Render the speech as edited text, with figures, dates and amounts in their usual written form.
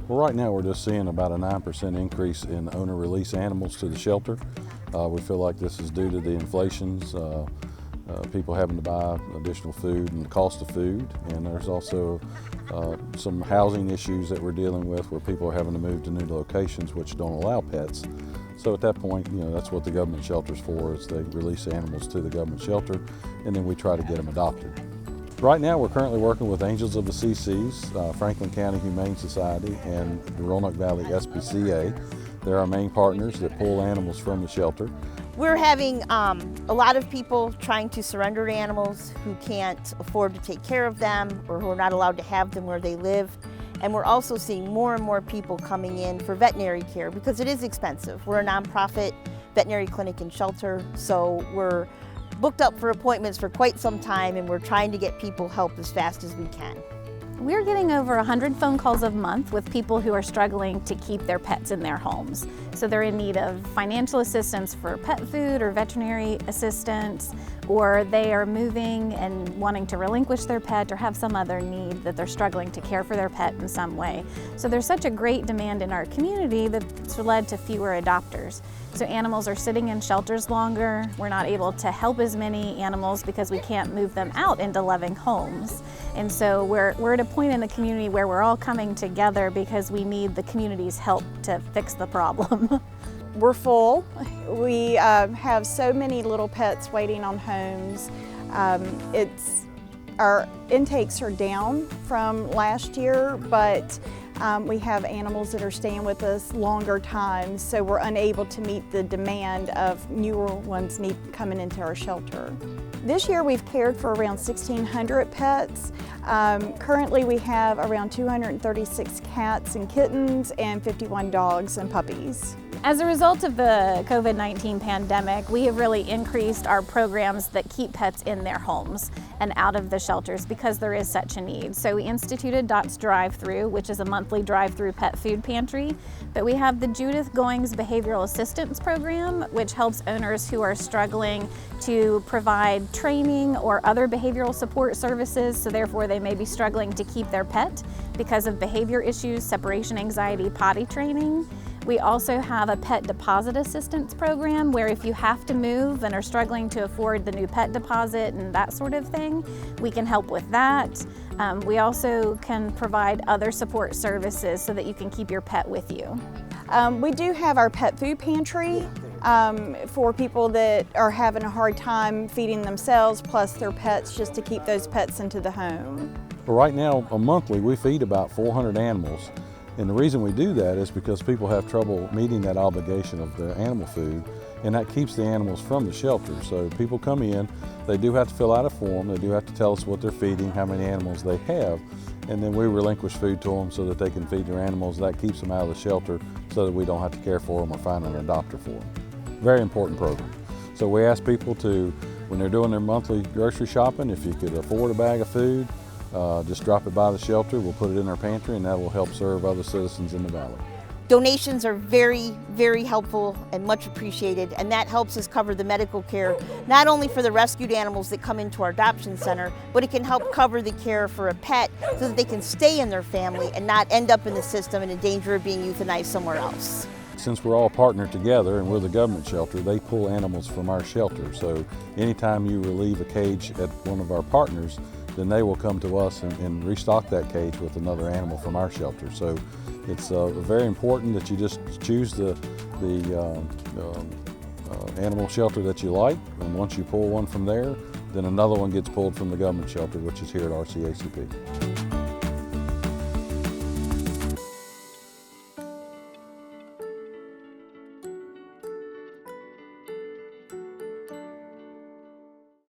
Well, right now we're just seeing about a 9% increase in owner release animals to the shelter. We feel like this is due to the inflations, people having to buy additional food and the cost of food, and there's also some housing issues that we're dealing with where people are having to move to new locations which don't allow pets. So at that point, that's what the government shelter's for, is they release animals to the government shelter and then we try to get them adopted. Right now we're currently working with Angels of the CCs, Franklin County Humane Society, and the Roanoke Valley SPCA. They're our main partners that pull animals from the shelter. We're having a lot of people trying to surrender animals who can't afford to take care of them or who are not allowed to have them where they live. And we're also seeing more and more people coming in for veterinary care because it is expensive. We're a nonprofit veterinary clinic and shelter, so we're booked up for appointments for quite some time, and we're trying to get people help as fast as we can. We're getting over 100 phone calls a month with people who are struggling to keep their pets in their homes. So they're in need of financial assistance for pet food or veterinary assistance, or they are moving and wanting to relinquish their pet or have some other need that they're struggling to care for their pet in some way. So there's such a great demand in our community that's led to fewer adopters. So animals are sitting in shelters longer. We're not able to help as many animals because we can't move them out into loving homes. And so we're at a point in the community where we're all coming together because we need the community's help to fix the problem. We're full. We have so many little pets waiting on homes. Our intakes are down from last year, but we have animals that are staying with us longer times, so we're unable to meet the demand of newer ones coming into our shelter. This year we've cared for around 1,600 pets. Currently we have around 236 cats and kittens and 51 dogs and puppies. As a result of the COVID-19 pandemic, we have really increased our programs that keep pets in their homes and out of the shelters because there is such a need. So we instituted Dot's Drive-Thru, which is a monthly drive-through pet food pantry. But we have the Judith Goings Behavioral Assistance Program, which helps owners who are struggling to provide training or other behavioral support services, so therefore they may be struggling to keep their pet because of behavior issues, separation anxiety, potty training. We also have a pet deposit assistance program where if you have to move and are struggling to afford the new pet deposit and that sort of thing, we can help with that. We also can provide other support services so that you can keep your pet with you. We do have our pet food pantry for people that are having a hard time feeding themselves plus their pets, just to keep those pets into the home. Right now, monthly, we feed about 400 animals. And the reason we do that is because people have trouble meeting that obligation of the animal food, and that keeps the animals from the shelter. So people come in, they do have to fill out a form, they do have to tell us what they're feeding, how many animals they have, and then we relinquish food to them so that they can feed their animals. That keeps them out of the shelter so that we don't have to care for them or find an adopter for them. Very important program. So we ask people to, when they're doing their monthly grocery shopping, if you could afford a bag of food, just drop it by the shelter, we'll put it in our pantry, and that will help serve other citizens in the valley. Donations are very, very helpful and much appreciated, and that helps us cover the medical care, not only for the rescued animals that come into our adoption center, but it can help cover the care for a pet so that they can stay in their family and not end up in the system and in danger of being euthanized somewhere else. Since we're all partnered together and we're the government shelter, they pull animals from our shelter. So anytime you relieve a cage at one of our partners, then they will come to us and restock that cage with another animal from our shelter. So it's very important that you just choose the animal shelter that you like, and once you pull one from there, then another one gets pulled from the government shelter, which is here at RCACP.